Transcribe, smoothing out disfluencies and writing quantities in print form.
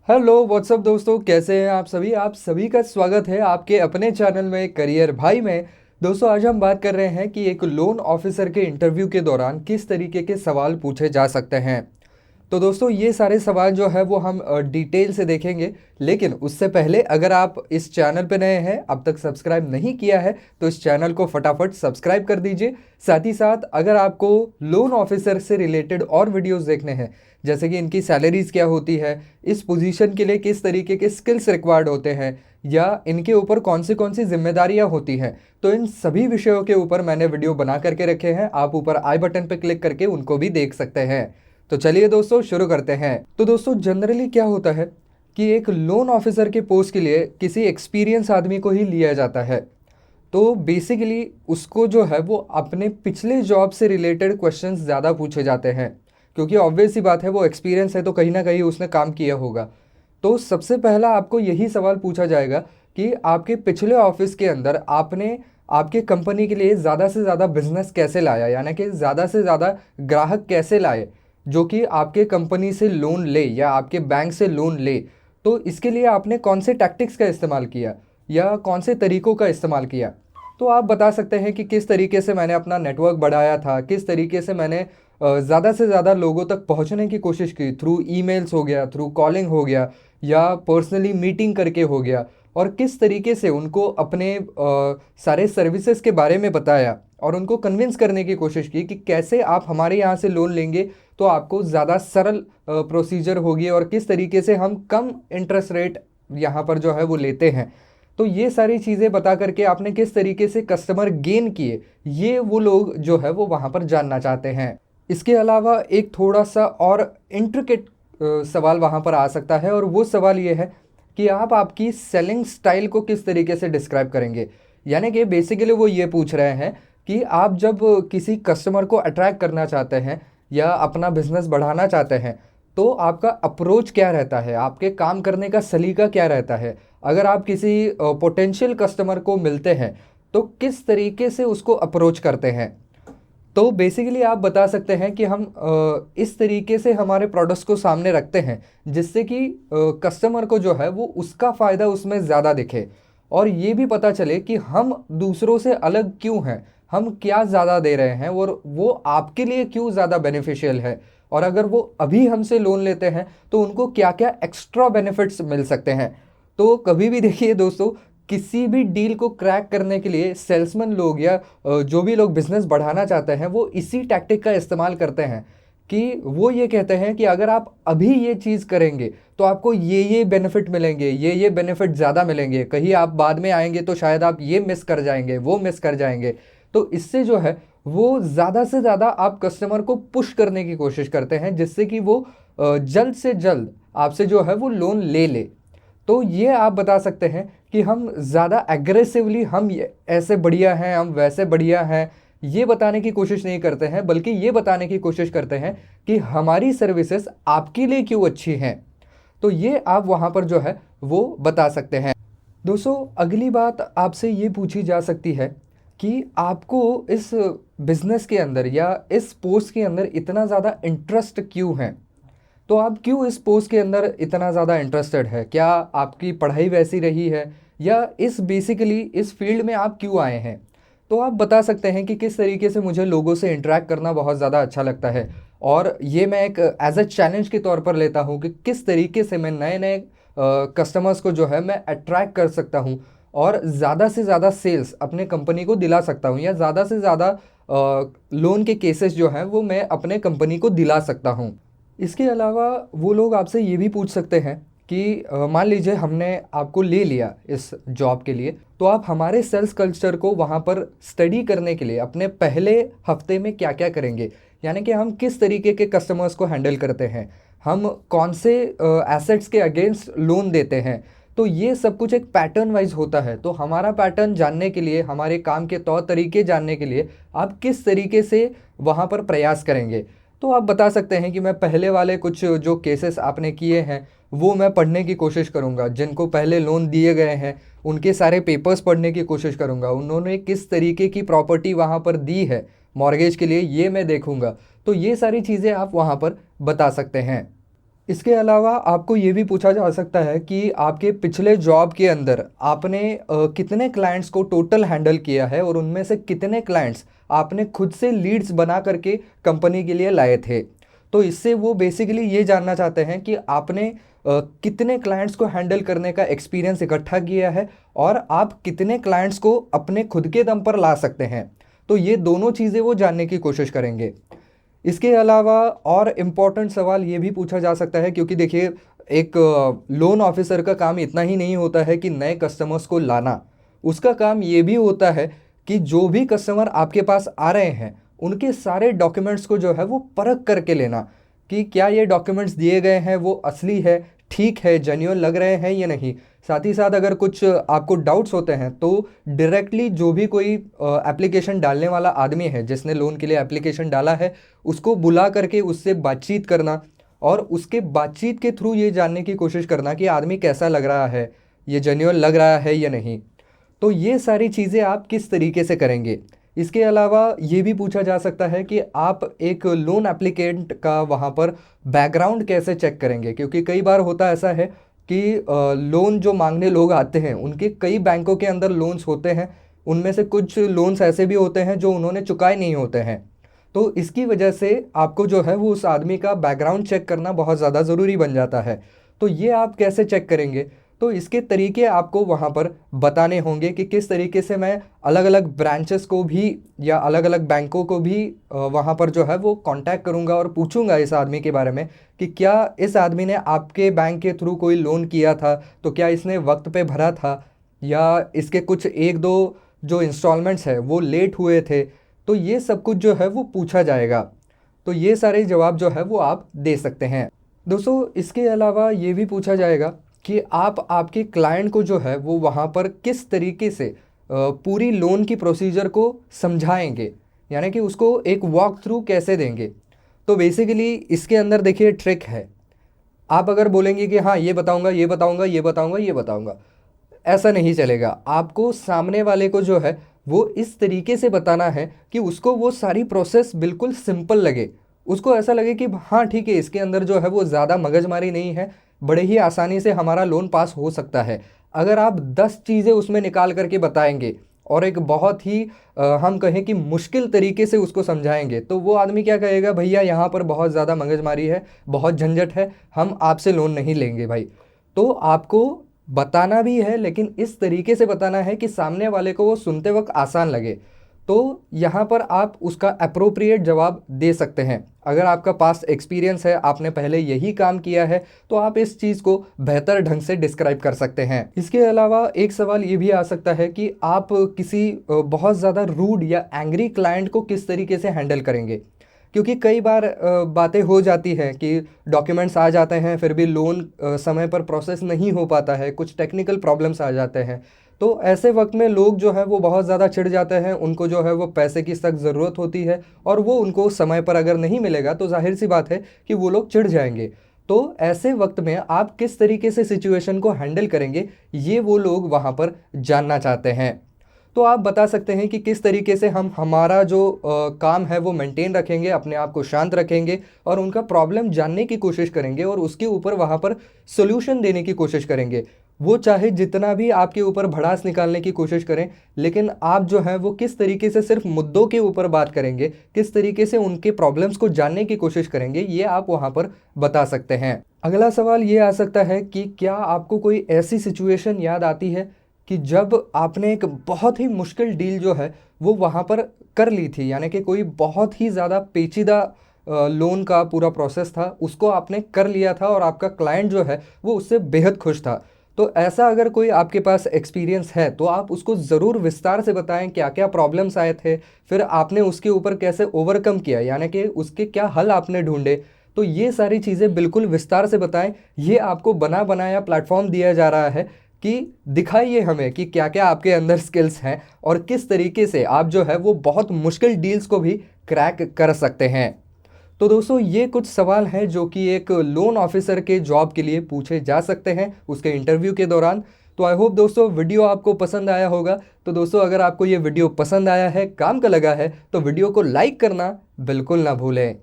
Hello what's up दोस्तों, कैसे हैं आप सभी का स्वागत है आपके अपने चैनल में करियर भाई में। दोस्तों, आज हम बात कर रहे हैं कि एक लोन ऑफिसर के इंटरव्यू के दौरान किस तरीके के सवाल पूछे जा सकते हैं। तो दोस्तों, ये सारे सवाल जो है वो हम डिटेल से देखेंगे। लेकिन उससे पहले अगर आप इस चैनल पे नए हैं, अब तक सब्सक्राइब नहीं किया है, तो इस चैनल को फटाफट सब्सक्राइब कर दीजिए। साथ ही साथ अगर आपको लोन ऑफिसर से रिलेटेड और वीडियोस देखने हैं, जैसे कि इनकी सैलरीज क्या होती है, इस पोजीशन के लिए किस तरीके के स्किल्स रिक्वायर्ड होते हैं, या इनके ऊपर कौन सी जिम्मेदारियां होती हैं, तो इन सभी विषयों के ऊपर मैंने वीडियो बना करके रखे हैं। आप ऊपर आई बटन पर क्लिक करके उनको भी देख सकते हैं। तो चलिए दोस्तों, शुरू करते हैं। तो दोस्तों, जनरली क्या होता है कि एक लोन ऑफिसर के पोस्ट के लिए किसी एक्सपीरियंस आदमी को ही लिया जाता है। तो बेसिकली उसको जो है वो अपने पिछले जॉब से रिलेटेड क्वेश्चंस ज़्यादा पूछे जाते हैं, क्योंकि ऑब्वियस सी बात है, वो एक्सपीरियंस है तो कहीं ना कहीं उसने काम किया होगा। तो सबसे पहला आपको यही सवाल पूछा जाएगा कि आपके पिछले ऑफिस के अंदर आपने आपके कंपनी के लिए ज़्यादा से ज़्यादा बिजनेस कैसे लाया, यानी कि ज़्यादा से ज़्यादा ग्राहक कैसे लाए जो कि आपके कंपनी से लोन ले या आपके बैंक से लोन ले। तो इसके लिए आपने कौन से टैक्टिक्स का इस्तेमाल किया या कौन से तरीकों का इस्तेमाल किया। तो आप बता सकते हैं कि किस तरीके से मैंने अपना नेटवर्क बढ़ाया था, किस तरीके से मैंने ज़्यादा से ज़्यादा लोगों तक पहुंचने की कोशिश की, थ्रू ईमेल्स हो गया, थ्रू कॉलिंग हो गया, या पर्सनली मीटिंग करके हो गया, और किस तरीके से उनको अपने सारे सर्विसेज के बारे में बताया और उनको कन्विंस करने की कोशिश की कि कैसे आप हमारे यहाँ से लोन लेंगे तो आपको ज़्यादा सरल प्रोसीजर होगी, और किस तरीके से हम कम इंटरेस्ट रेट यहाँ पर जो है वो लेते हैं। तो ये सारी चीज़ें बता करके आपने किस तरीके से कस्टमर गेन किए, ये वो लोग जो है वो वहाँ पर जानना चाहते हैं। इसके अलावा एक थोड़ा सा और इंट्रिकेट सवाल वहाँ पर आ सकता है, और वो सवाल ये है कि आप आपकी सेलिंग स्टाइल को किस तरीके से डिस्क्राइब करेंगे। यानी कि बेसिकली वो ये पूछ रहे हैं कि आप जब किसी कस्टमर को अट्रैक्ट करना चाहते हैं या अपना बिजनेस बढ़ाना चाहते हैं, तो आपका अप्रोच क्या रहता है, आपके काम करने का सलीका क्या रहता है। अगर आप किसी पोटेंशियल कस्टमर को मिलते हैं तो किस तरीके से उसको अप्रोच करते हैं। तो बेसिकली आप बता सकते हैं कि हम इस तरीके से हमारे प्रोडक्ट्स को सामने रखते हैं जिससे कि कस्टमर को जो है वो उसका फ़ायदा उसमें ज़्यादा दिखे, और ये भी पता चले कि हम दूसरों से अलग क्यों हैं, हम क्या ज़्यादा दे रहे हैं और वो आपके लिए क्यों ज़्यादा बेनिफिशियल है। और अगर वो अभी हमसे लोन लेते हैं तो उनको क्या क्या एक्स्ट्रा बेनिफिट्स मिल सकते हैं। तो कभी भी देखिए दोस्तों, किसी भी डील को क्रैक करने के लिए सेल्समैन लोग या जो भी लोग बिजनेस बढ़ाना चाहते हैं वो इसी टैक्टिक का इस्तेमाल करते हैं कि वो ये कहते हैं कि अगर आप अभी ये चीज़ करेंगे तो आपको ये बेनिफिट मिलेंगे, ये बेनिफिट ज़्यादा मिलेंगे, कहीं आप बाद में आएंगे तो शायद आप ये मिस कर जाएंगे, वो मिस कर जाएंगे। तो इससे जो है वो ज़्यादा से ज़्यादा आप कस्टमर को पुश करने की कोशिश करते हैं जिससे कि वो जल्द से जल्द आपसे जो है वो लोन ले ले। तो ये आप बता सकते हैं कि हम ज़्यादा एग्रेसिवली हम ये ऐसे बढ़िया हैं, हम वैसे बढ़िया हैं, ये बताने की कोशिश नहीं करते हैं, बल्कि ये बताने की कोशिश करते हैं कि हमारी सर्विसेज आपके लिए क्यों अच्छी हैं। तो ये आप वहाँ पर जो है वो बता सकते हैं। दोस्तों, अगली बात आपसे ये पूछी जा सकती है कि आपको इस बिज़नेस के अंदर या इस पोस्ट के अंदर इतना ज़्यादा इंटरेस्ट क्यों है। तो आप क्यों इस पोस्ट के अंदर इतना ज़्यादा इंटरेस्टेड है, क्या आपकी पढ़ाई वैसी रही है, या इस बेसिकली इस फील्ड में आप क्यों आए हैं। तो आप बता सकते हैं कि किस तरीके से मुझे लोगों से इंटरेक्ट करना बहुत ज़्यादा अच्छा लगता है, और ये मैं एक एज अ चैलेंज के तौर पर लेता हूँ कि किस तरीके से मैं नए नए कस्टमर्स को जो है मैं अट्रैक्ट कर सकता हूँ और ज़्यादा से ज़्यादा सेल्स अपने कंपनी को दिला सकता हूँ, या ज़्यादा से ज़्यादा लोन के केसेस जो हैं वो मैं अपने कंपनी को दिला सकता हूँ। इसके अलावा वो लोग आपसे ये भी पूछ सकते हैं कि मान लीजिए हमने आपको ले लिया इस जॉब के लिए, तो आप हमारे सेल्स कल्चर को वहाँ पर स्टडी करने के लिए अपने पहले हफ्ते में क्या क्या करेंगे। यानी कि हम किस तरीके के कस्टमर्स को हैंडल करते हैं, हम कौन से एसेट्स के अगेंस्ट लोन देते हैं। तो ये सब कुछ एक पैटर्न वाइज होता है। तो हमारा पैटर्न जानने के लिए, हमारे काम के तौर तरीके जानने के लिए आप किस तरीके से वहाँ पर प्रयास करेंगे। तो आप बता सकते हैं कि मैं पहले वाले कुछ जो केसेस आपने किए हैं वो मैं पढ़ने की कोशिश करूंगा, जिनको पहले लोन दिए गए हैं उनके सारे पेपर्स पढ़ने की कोशिश करूंगा, उन्होंने किस तरीके की प्रॉपर्टी वहाँ पर दी है मॉर्गेज के लिए, ये मैं देखूंगा। तो ये सारी चीज़ें आप वहाँ पर बता सकते हैं। इसके अलावा आपको ये भी पूछा जा सकता है कि आपके पिछले जॉब के अंदर आपने कितने क्लाइंट्स को टोटल हैंडल किया है और उनमें से कितने क्लाइंट्स आपने खुद से लीड्स बना करके कंपनी के लिए लाए थे। तो इससे वो बेसिकली ये जानना चाहते हैं कि आपने कितने क्लाइंट्स को हैंडल करने का एक्सपीरियंस इकट्ठा किया है और आप कितने क्लाइंट्स को अपने खुद के दम पर ला सकते हैं। तो ये दोनों चीज़ें वो जानने की कोशिश करेंगे। इसके अलावा और इम्पॉर्टेंट सवाल ये भी पूछा जा सकता है, क्योंकि देखिए एक लोन ऑफिसर का काम इतना ही नहीं होता है कि नए कस्टमर्स को लाना। उसका काम ये भी होता है कि जो भी कस्टमर आपके पास आ रहे हैं उनके सारे डॉक्यूमेंट्स को जो है वो परख करके लेना कि क्या ये डॉक्यूमेंट्स दिए गए हैं वो असली है, ठीक है, जेन्युइन लग रहे हैं या नहीं। साथ ही साथ अगर कुछ आपको डाउट्स होते हैं तो डायरेक्टली जो भी कोई एप्लीकेशन डालने वाला आदमी है जिसने लोन के लिए एप्लीकेशन डाला है उसको बुला करके उससे बातचीत करना और उसके बातचीत के थ्रू ये जानने की कोशिश करना कि आदमी कैसा लग रहा है, ये जेन्युइन लग रहा है या नहीं। तो ये सारी चीज़ें आप किस तरीके से करेंगे। इसके अलावा ये भी पूछा जा सकता है कि आप एक लोन एप्लीकेंट का वहाँ पर बैकग्राउंड कैसे चेक करेंगे, क्योंकि कई बार होता ऐसा है कि लोन जो मांगने लोग आते हैं उनके कई बैंकों के अंदर लोन्स होते हैं, उनमें से कुछ लोन्स ऐसे भी होते हैं जो उन्होंने चुकाए नहीं होते हैं। तो इसकी वजह से आपको जो है वो उस आदमी का बैकग्राउंड चेक करना बहुत ज़्यादा ज़रूरी बन जाता है। तो ये आप कैसे चेक करेंगे, तो इसके तरीके आपको वहाँ पर बताने होंगे कि किस तरीके से मैं अलग अलग ब्रांचेस को भी या अलग अलग बैंकों को भी वहाँ पर जो है वो कांटेक्ट करूँगा और पूछूंगा इस आदमी के बारे में कि क्या इस आदमी ने आपके बैंक के थ्रू कोई लोन किया था, तो क्या इसने वक्त पे भरा था या इसके कुछ एक दो जो इंस्टॉलमेंट्स है वो लेट हुए थे। तो ये सब कुछ जो है वो पूछा जाएगा। तो ये सारे जवाब जो है वो आप दे सकते हैं। दोस्तों इसके अलावा ये भी पूछा जाएगा कि आप आपके क्लाइंट को जो है वो वहाँ पर किस तरीके से पूरी लोन की प्रोसीजर को समझाएंगे, यानी कि उसको एक वॉक थ्रू कैसे देंगे। तो बेसिकली इसके अंदर देखिए ट्रिक है। आप अगर बोलेंगे कि हाँ ये बताऊंगा ये बताऊंगा ये बताऊंगा ये बताऊंगा, ऐसा नहीं चलेगा। आपको सामने वाले को जो है वो इस तरीके से बताना है कि उसको वो सारी प्रोसेस बिल्कुल सिंपल लगे, उसको ऐसा लगे कि हाँ ठीक है इसके अंदर जो है वो ज़्यादा मगजमारी नहीं है, बड़े ही आसानी से हमारा लोन पास हो सकता है। अगर आप 10 चीज़ें उसमें निकाल करके बताएंगे और एक बहुत ही हम कहें कि मुश्किल तरीके से उसको समझाएंगे तो वो आदमी क्या कहेगा, भैया यहाँ पर बहुत ज़्यादा मगजमारी है, बहुत झंझट है, हम आपसे लोन नहीं लेंगे भाई। तो आपको बताना भी है लेकिन इस तरीके से बताना है कि सामने वाले को वो सुनते वक्त आसान लगे। तो यहाँ पर आप उसका अप्रोप्रिएट जवाब दे सकते हैं। अगर आपका पास्ट एक्सपीरियंस है, आपने पहले यही काम किया है, तो आप इस चीज़ को बेहतर ढंग से डिस्क्राइब कर सकते हैं। इसके अलावा एक सवाल ये भी आ सकता है कि आप किसी बहुत ज़्यादा रूड या एंग्री क्लाइंट को किस तरीके से हैंडल करेंगे, क्योंकि कई बार बातें हो जाती हैं कि डॉक्यूमेंट्स आ जाते हैं फिर भी लोन समय पर प्रोसेस नहीं हो पाता है, कुछ टेक्निकल प्रॉब्लम्स आ जाते हैं। तो ऐसे वक्त में लोग जो है वो बहुत ज़्यादा चिढ़ जाते हैं, उनको जो है वो पैसे की सख्त ज़रूरत होती है और वो उनको समय पर अगर नहीं मिलेगा तो जाहिर सी बात है कि वो लोग चिढ़ जाएंगे। तो ऐसे वक्त में आप किस तरीके से सिचुएशन को हैंडल करेंगे, ये वो लोग वहाँ पर जानना चाहते हैं। तो आप बता सकते हैं कि किस तरीके से हम हमारा जो काम है वो मेंटेन रखेंगे, अपने आप को शांत रखेंगे और उनका प्रॉब्लम जानने की कोशिश करेंगे और उसके ऊपर वहाँ पर सोल्यूशन देने की कोशिश करेंगे। वो चाहे जितना भी आपके ऊपर भड़ास निकालने की कोशिश करें, लेकिन आप जो है वो किस तरीके से सिर्फ मुद्दों के ऊपर बात करेंगे, किस तरीके से उनके प्रॉब्लम्स को जानने की कोशिश करेंगे, ये आप वहाँ पर बता सकते हैं। अगला सवाल ये आ सकता है कि क्या आपको कोई ऐसी सिचुएशन याद आती है कि जब आपने एक बहुत ही मुश्किल डील जो है वो वहाँ पर कर ली थी, यानी कि कोई बहुत ही ज़्यादा पेचीदा लोन का पूरा प्रोसेस था, उसको आपने कर लिया था और आपका क्लाइंट जो है वो उससे बेहद खुश था। तो ऐसा अगर कोई आपके पास एक्सपीरियंस है तो आप उसको ज़रूर विस्तार से बताएं, क्या क्या प्रॉब्लम्स आए थे, फिर आपने उसके ऊपर कैसे ओवरकम किया, यानी कि उसके क्या हल आपने ढूंढे। तो ये सारी चीज़ें बिल्कुल विस्तार से बताएं। ये आपको बना बनाया प्लेटफॉर्म दिया जा रहा है कि दिखाइए हमें कि क्या क्या आपके अंदर स्किल्स हैं और किस तरीके से आप जो है वो बहुत मुश्किल डील्स को भी क्रैक कर सकते हैं। तो दोस्तों ये कुछ सवाल हैं जो कि एक लोन ऑफिसर के जॉब के लिए पूछे जा सकते हैं उसके इंटरव्यू के दौरान। तो आई होप दोस्तों वीडियो आपको पसंद आया होगा। तो दोस्तों अगर आपको ये वीडियो पसंद आया है, काम का लगा है, तो वीडियो को लाइक करना बिल्कुल ना भूलें।